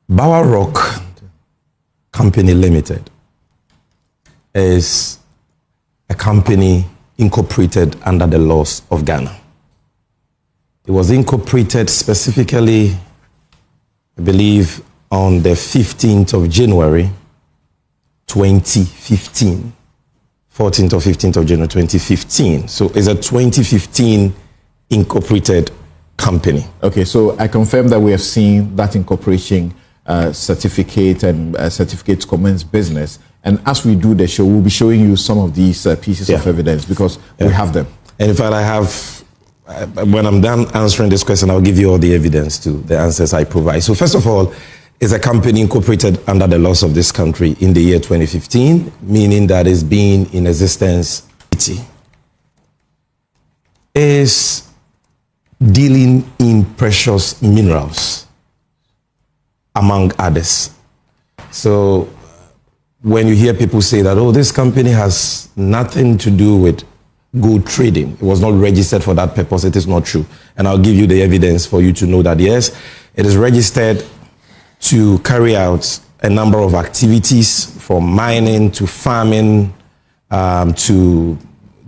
Bower Rock Company Limited is a company incorporated under the laws of Ghana. It was incorporated specifically, I believe, on the 15th of January, 2015. 14th or 15th of January, 2015. So it's a 2015 incorporated company. Okay, so I confirm that we have seen that incorporation certificate and certificates commence business. And as we do the show, we'll be showing you some of these pieces of evidence because we have them. And in fact, I have, when I'm done answering this question, I'll give you all the evidence to the answers I provide. So first of all, it's a company incorporated under the laws of this country in the year 2015, meaning that it's been in existence. Is dealing in precious minerals, among others. So when you hear people say that, oh, this company has nothing to do with gold trading, it was not registered for that purpose, it is not true. And I'll give you the evidence for you to know that, yes, it is registered to carry out a number of activities from mining to farming to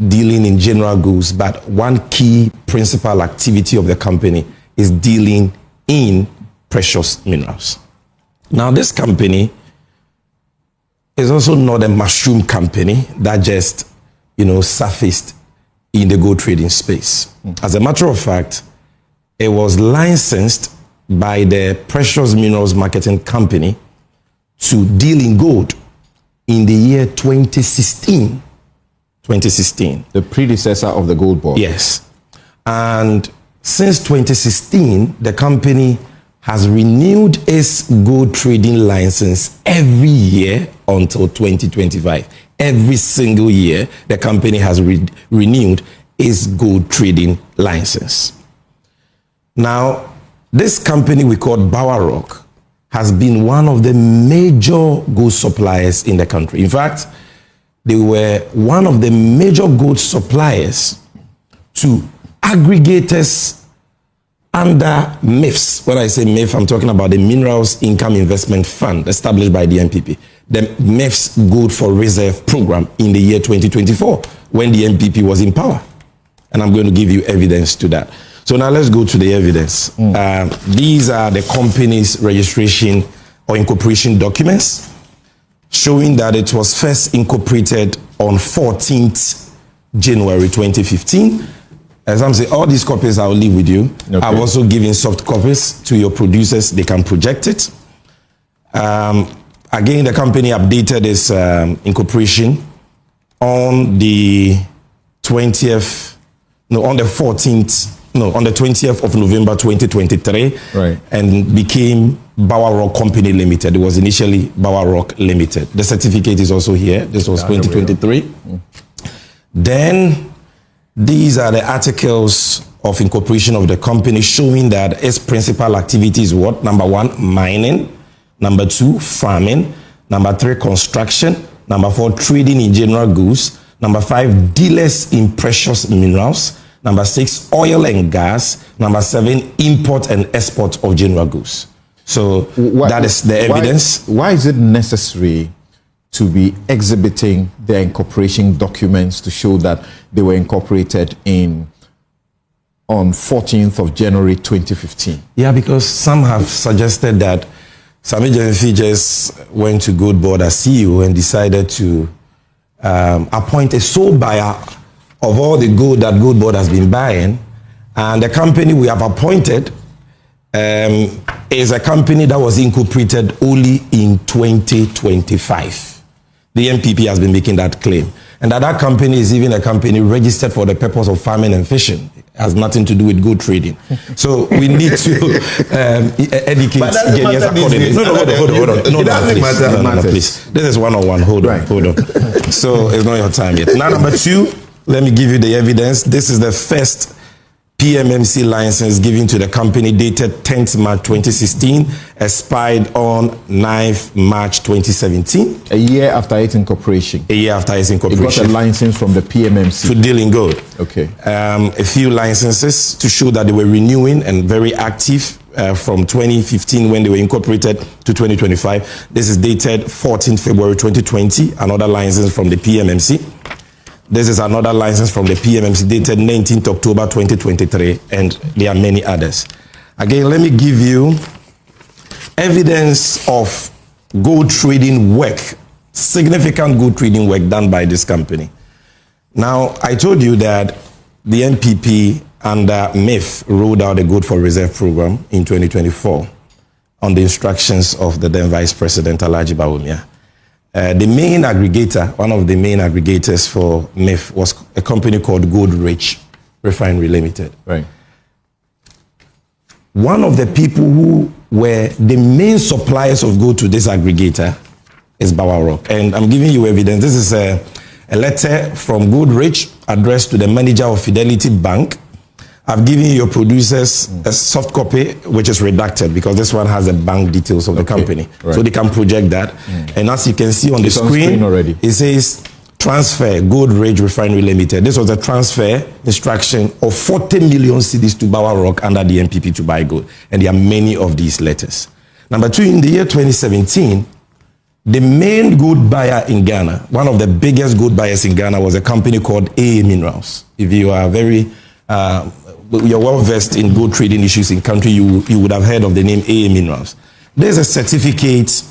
dealing in general goods. But one key principal activity of the company is dealing in precious minerals. Now, this company is also not a mushroom company that just, surfaced in the gold trading space. As a matter of fact, it was licensed by the Precious Minerals Marketing Company to deal in gold in the year 2016. 2016. The predecessor of the gold board. Yes. And since 2016, the company has renewed its gold trading license every year until 2025. Every single year, the company has renewed its gold trading license. Now, this company we call Bower Rock has been one of the major gold suppliers in the country. In fact, they were one of the major gold suppliers to aggregators under MIFS. When I say MIF, I'm talking about the Minerals Income Investment Fund established by the MPP. The MIFS Gold for Reserve program in the year 2024 when the MPP was in power. And I'm going to give you evidence to that. So now let's go to the evidence. These are the company's registration or incorporation documents showing that it was first incorporated on 14th January 2015. As I'm saying, all these copies I'll leave with you. Okay. I've also given soft copies to your producers. They can project it. Again, the company updated its incorporation on the 20th of November 2023, right, and became Bower Rock Company Limited. It was initially Bower Rock Limited. The certificate is also here. This was 2023. Then these are the articles of incorporation of the company showing that its principal activity is what? Number 1, mining. Number 2, farming. Number 3, construction. Number 4, trading in general goods. Number 5, dealers in precious minerals. Number 6, oil and gas. Number 7, import and export of general goods. So that is the evidence. Why is it necessary to be exhibiting the incorporation documents to show that they were incorporated on 14th of January 2015? Yeah, because some have suggested that Sammy Gyamfi just went to Gold Board as CEO and decided to appoint a sole buyer of all the gold that Gold Board has been buying. And the company we have appointed is a company that was incorporated only in 2025. The MPP has been making that claim. And that company is even a company registered for the purpose of farming and fishing. It has nothing to do with gold trading. So we need to educate Ghanaians accordingly. No, hold on. Please. This is one-on-one. Hold on. So it's not your time yet. Now, number 2, let me give you the evidence. This is the first PMMC license given to the company dated 10th March 2016, expired on 9th March 2017. A year after its incorporation. A year after its incorporation. It got a license from the PMMC. To deal in gold. Okay. A few licenses to show that they were renewing and very active from 2015 when they were incorporated to 2025. This is dated 14th February 2020, another license from the PMMC. This is another license from the PMMC dated 19th October 2023, and there are many others. Again, let me give you evidence of gold trading work, significant gold trading work done by this company. Now, I told you that the NPP under MIF rolled out a Gold for Reserve program in 2024 on the instructions of the then Vice President Alhaji Bawumia. The main aggregator, one of the main aggregators for MIF was a company called Gold Rich Refinery Limited. Right. One of the people who were the main suppliers of gold to this aggregator is Bawarok. And I'm giving you evidence. This is a letter from Gold Rich addressed to the manager of Fidelity Bank. I've given your producers a soft copy, which is redacted because this one has the bank details of the company. Right. So they can project that. And as you can see on the screen already, it says transfer Gold Ridge Refinery Limited. This was a transfer instruction of 40 million cedis to Bawarok under the NPP to buy gold. And there are many of these letters. Number two, in the year 2017, the main gold buyer in Ghana, one of the biggest gold buyers in Ghana, was a company called AA Minerals. If you are you're well versed in gold trading issues in country, you would have heard of the name AA Minerals. There's a certificate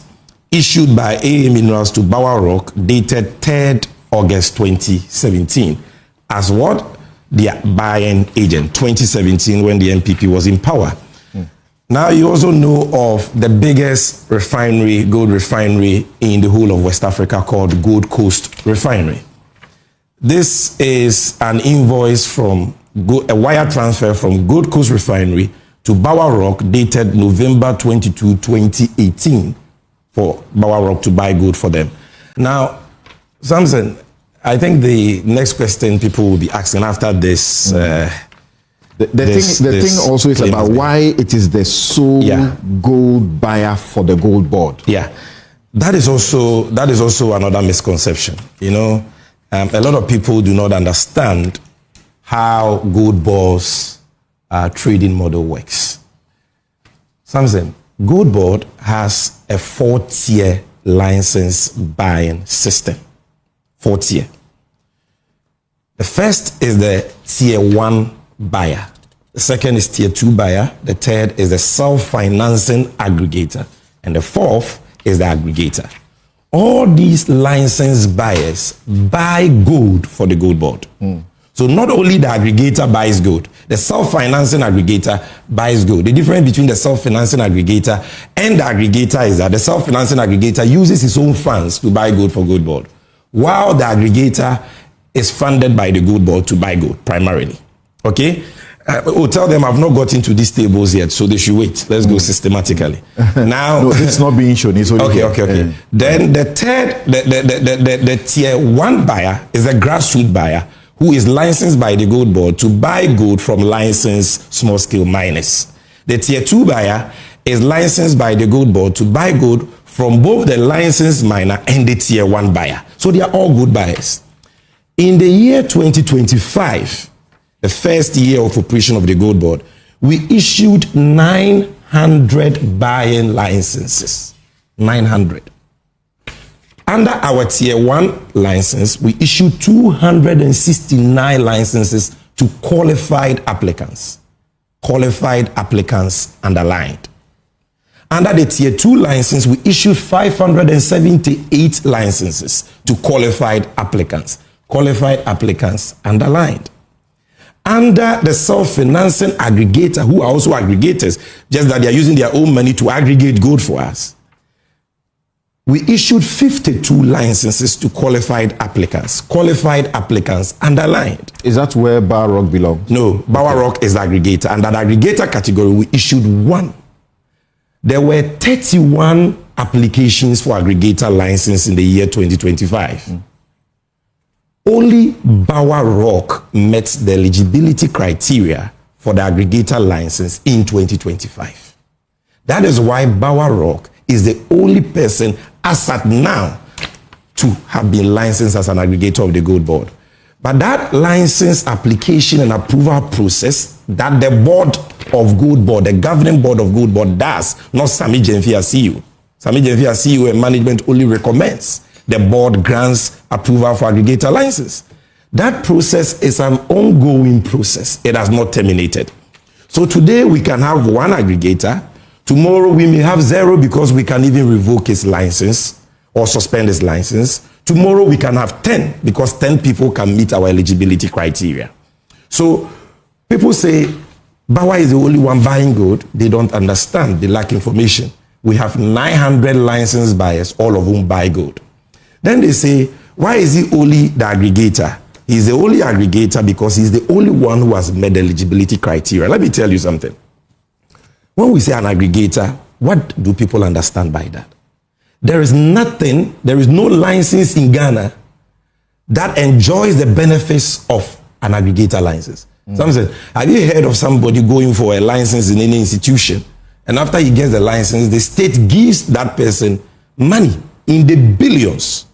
issued by AA Minerals to Bawarok dated 3rd August 2017 as what? Their buying agent, 2017 when the NPP was in power. Now you also know of the biggest refinery, gold refinery in the whole of West Africa called Gold Coast Refinery. This is an invoice from a wire transfer from Gold Coast Refinery to Bawarok dated November 22, 2018 for Bawarok to buy gold for them. Now, Samson, I think the next question people will be asking after this... The thing also is about why it is the sole gold buyer for the gold board. Yeah, that is also another misconception. You know, a lot of people do not understand how gold board's trading model works. Samson, gold board has a 4-tier license buying system. 4-tier. The first is the tier 1 buyer. The second is tier 2 buyer. The third is the self-financing aggregator. And the fourth is the aggregator. All these license buyers buy gold for the gold board. So not only the aggregator buys gold, the self-financing aggregator buys gold. The difference between the self-financing aggregator and the aggregator is that the self-financing aggregator uses his own funds to buy gold for gold board, while the aggregator is funded by the gold board to buy gold primarily. Okay? Tell them I've not got into these tables yet, so they should wait. Let's go systematically. Now, no, it's not being shown. It's only okay. Then the third, the tier 1 buyer is a grassroots buyer who is licensed by the gold board to buy gold from licensed small-scale miners. The tier 2 buyer is licensed by the gold board to buy gold from both the licensed miner and the tier 1 buyer. So they are all gold buyers. In the year 2025, the first year of operation of the gold board, we issued 900 buying licenses. 900. Under our tier 1 license, we issued 269 licenses to qualified applicants. Qualified applicants underlined. Under the tier 2 license, we issued 578 licenses to qualified applicants. Qualified applicants underlined. Under the self-financing aggregator, who are also aggregators, just that they are using their own money to aggregate gold for us, we issued 52 licenses to qualified applicants. Qualified applicants underlined. Is that where Bawarok belongs? No, Bawarok is the aggregator. And that aggregator category, we issued 1. There were 31 applications for aggregator license in the year 2025. Only Bawarok met the eligibility criteria for the aggregator license in 2025. That is why Bawarok is the only person as at now to have been licensed as an aggregator of the gold board. But that license application and approval process that the board of Gold Board, the governing board of Gold Board does, not Sammy Gyamfi as CEO. Sammy Gyamfi as CEO and management only recommends. The board grants approval for aggregator license. That process is an ongoing process. It has not terminated. So today we can have one aggregator. Tomorrow we may have 0 because we can even revoke his license or suspend his license. Tomorrow we can have 10 because 10 people can meet our eligibility criteria. So people say, Bawa is the only one buying gold. They don't understand. They lack information. We have 900 licensed buyers, all of whom buy gold. Then they say, why is he only the aggregator? He's the only aggregator because he's the only one who has met the eligibility criteria. Let me tell you something. When we say an aggregator, what do people understand by that? There is nothing, there is no license in Ghana that enjoys the benefits of an aggregator license. Some say, have you heard of somebody going for a license in any institution, and after he gets the license, the state gives that person money in the billions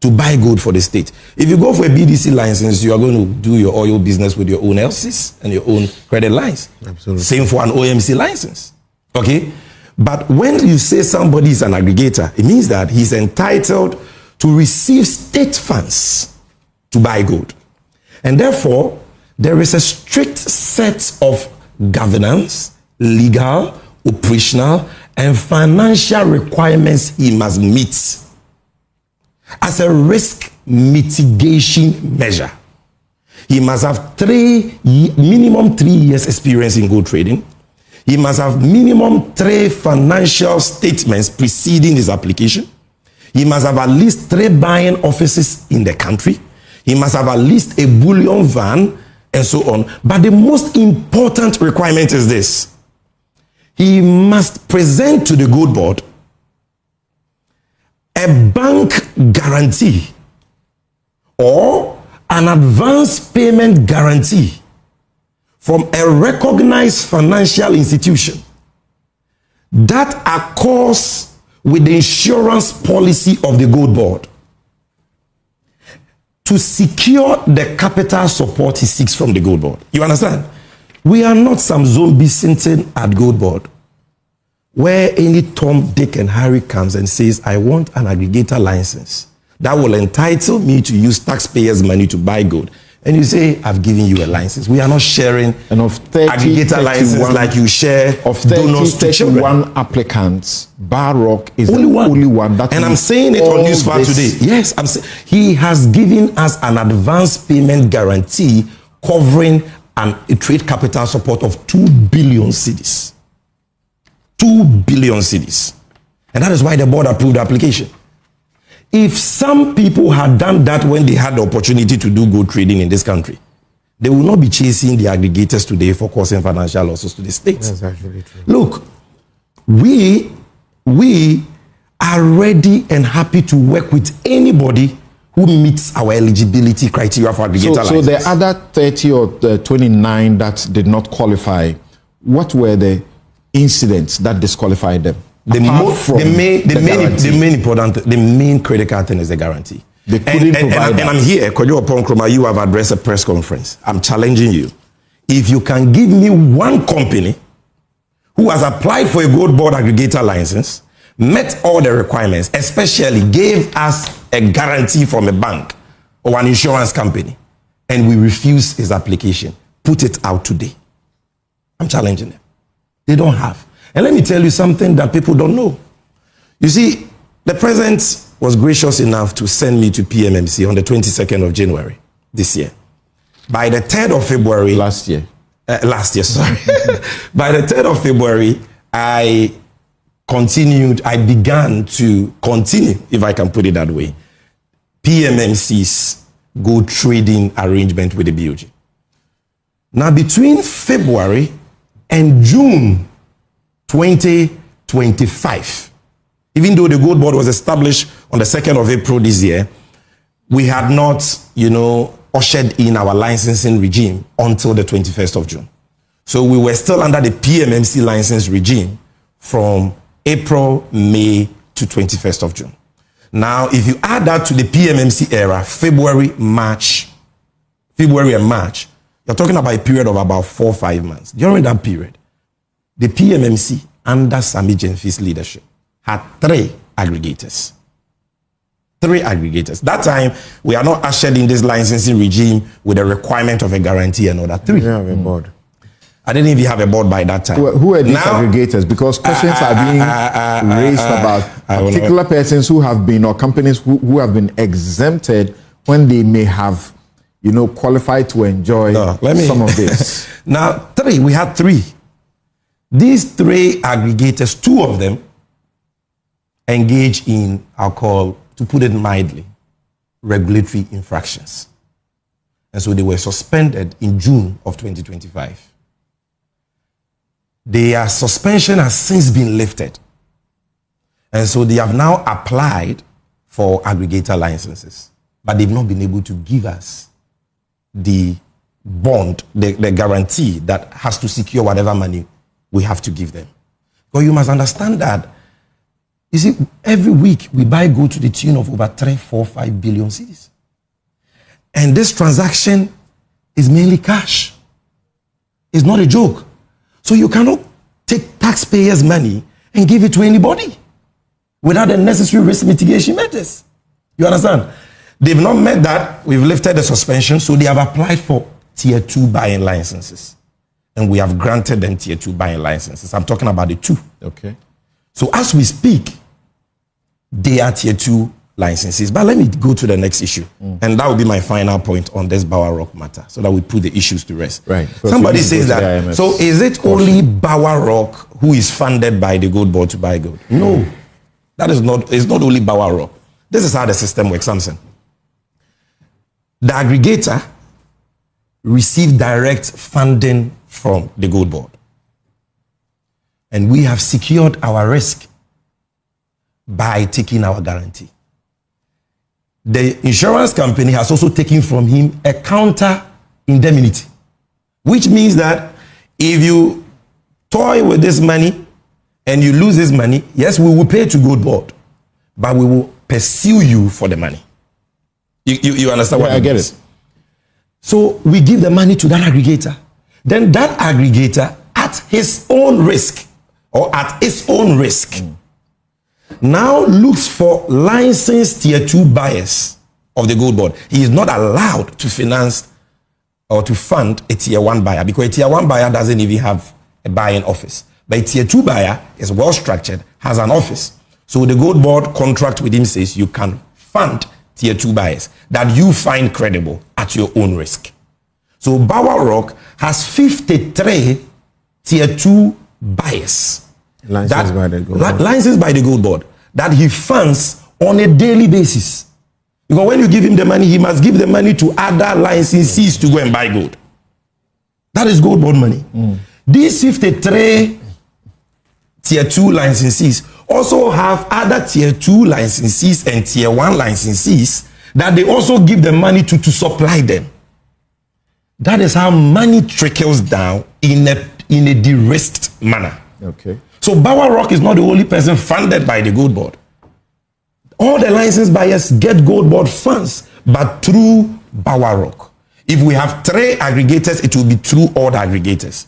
to buy gold for the state? If you go for a BDC license, you are going to do your oil business with your own LCs and your own credit lines. Absolutely. Same for an OMC license. Okay? But when you say somebody is an aggregator, it means that he's entitled to receive state funds to buy gold. And therefore, there is a strict set of governance, legal, operational, and financial requirements he must meet as a risk mitigation measure. He must have minimum 3 years experience in gold trading. He must have minimum 3 financial statements preceding his application. He must have at least 3 buying offices in the country. He must have at least a bullion van and so on. But the most important requirement is this. He must present to the Gold Board a bank guarantee or an advance payment guarantee from a recognized financial institution that accords with the insurance policy of the Gold Board to secure the capital support he seeks from the Gold Board. You understand? We are not some zombie sitting at Gold Board where any Tom, Dick, and Harry comes and says, I want an aggregator license that will entitle me to use taxpayers' money to buy gold. And you say, I've given you a license. We are not sharing and of 30, aggregator license like you share of 31 applicants. Barrock is only one. That and I'm saying it on Newsfile today. Yes, I'm saying he has given us an advance payment guarantee covering a trade capital support of 2 billion cedis. 2 billion cedis. And that is why the board approved the application. If some people had done that when they had the opportunity to do gold trading in this country, they will not be chasing the aggregators today for causing financial losses to the states. That's actually true. Look, we are ready and happy to work with anybody who meets our eligibility criteria for aggregator license. So the other 30 or 29 that did not qualify, what were the incidents the disqualified them? The main critical thing is the guarantee. They couldn't provide that. And I'm here, Kojo Oppong Nkrumah, you have addressed a press conference. I'm challenging you. If you can give me one company who has applied for a Gold Board aggregator license, met all the requirements, especially gave us a guarantee from a bank or an insurance company, and we refuse his application, put it out today. I'm challenging them. They don't have. And let me tell you something that people don't know. You see, the president was gracious enough to send me to PMMC on the 22nd of January this year. By the 3rd of February... Last year, sorry. By the 3rd of February, I began to continue, if I can put it that way, PMMC's gold trading arrangement with the BOG. Now, between February and June 2025, even though the Gold Board was established on the 2nd of April this year, we had not, ushered in our licensing regime until the 21st of June. So we were still under the PMMC license regime from April, May to 21st of June. Now, if you add that to the PMMC era, February, March, February and March, you're talking about a period of about 4 or 5 months. During that period, the PMMC, under Sammy Gyamfi's leadership, had 3 aggregators. 3 aggregators. That time, we are not ushered in this licensing regime with a requirement of a guarantee and all that. 3. Yeah, a board. I didn't even have a board by that time. Who are these aggregators? Because questions are being raised about particular persons who have been, or companies who have been exempted when they may have, qualified to enjoy some of this. Now, we had 3. These 3 aggregators, 2 of them engage in, I'll call, to put it mildly, regulatory infractions. And so they were suspended in June of 2025. Their suspension has since been lifted. And so they have now applied for aggregator licenses. But they've not been able to give us the bond, the guarantee that has to secure whatever money we have to give them. But you must understand that, you see, every week we buy gold to the tune of over 3, 4, 5 billion cedis. And this transaction is mainly cash. It's not a joke. So you cannot take taxpayers' money and give it to anybody without the necessary risk mitigation measures. You understand? They've not met that. We've lifted the suspension, so they have applied for Tier 2 buying licenses. And we have granted them Tier 2 buying licenses. I'm talking about the 2. Okay. So as we speak, they are Tier 2 licenses. But let me go to the next issue. And that will be my final point on this Bower Rock matter, so that we put the issues to rest. Right. Somebody says that, so is it only Bower Rock who is funded by the gold board to buy gold? No. That is not, it's not only Bower Rock. This is how the system works, Samson. The aggregator received direct funding from the gold board. And we have secured our risk by taking our guarantee. The insurance company has also taken from him a counter indemnity, which means that if you toy with this money and you lose this money, yes, we will pay to gold board, but we will pursue you for the money. You understand what I get it? So we give the money to that aggregator. Then that aggregator, at his own risk, or at its own risk, now looks for licensed Tier 2 buyers of the gold board. He is not allowed to finance or to fund a Tier 1 buyer, because a Tier 1 buyer doesn't even have a buying office. But a Tier 2 buyer is well structured, has an office. So the gold board contract with him says you can fund Tier 2 buyers that you find credible at your own risk. So Bower Rock has 53 Tier 2 buyers. Licensed by the gold board. Licensed by the gold board that he funds on a daily basis. Because when you give him the money, he must give the money to other licensees to go and buy gold. That is gold board money. These 53 Tier 2 licensees also have other Tier 2 licensees and Tier 1 licensees that they also give the money to supply them. That is how money trickles down in a de-risked manner. Okay. So Bower Rock is not the only person funded by the gold board. All the licensed buyers get gold board funds, but through Bower Rock. If we have 3 aggregators, it will be through all the aggregators.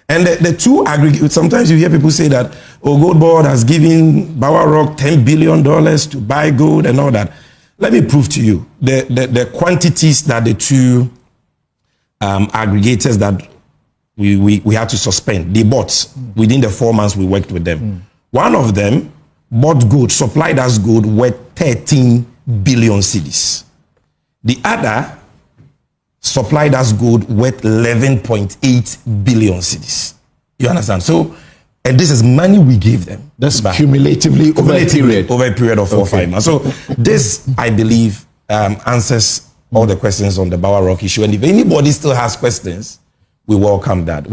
And the 2 aggregators, sometimes you hear people say that, oh, gold board has given Bower Rock $10 billion to buy gold and all that. Let me prove to you the quantities that the 2 aggregators that we had to suspend, they bought within the 4 months we worked with them. One of them bought gold, supplied us gold worth 13 billion cedis. The other supplied us gold worth 11.8 billion cedis. You understand? So, and this is money we gave them. That's cumulatively over a period of 4 or 5 months. So this, I believe, answers all the questions on the Bower Rock issue. And if anybody still has questions, we welcome that.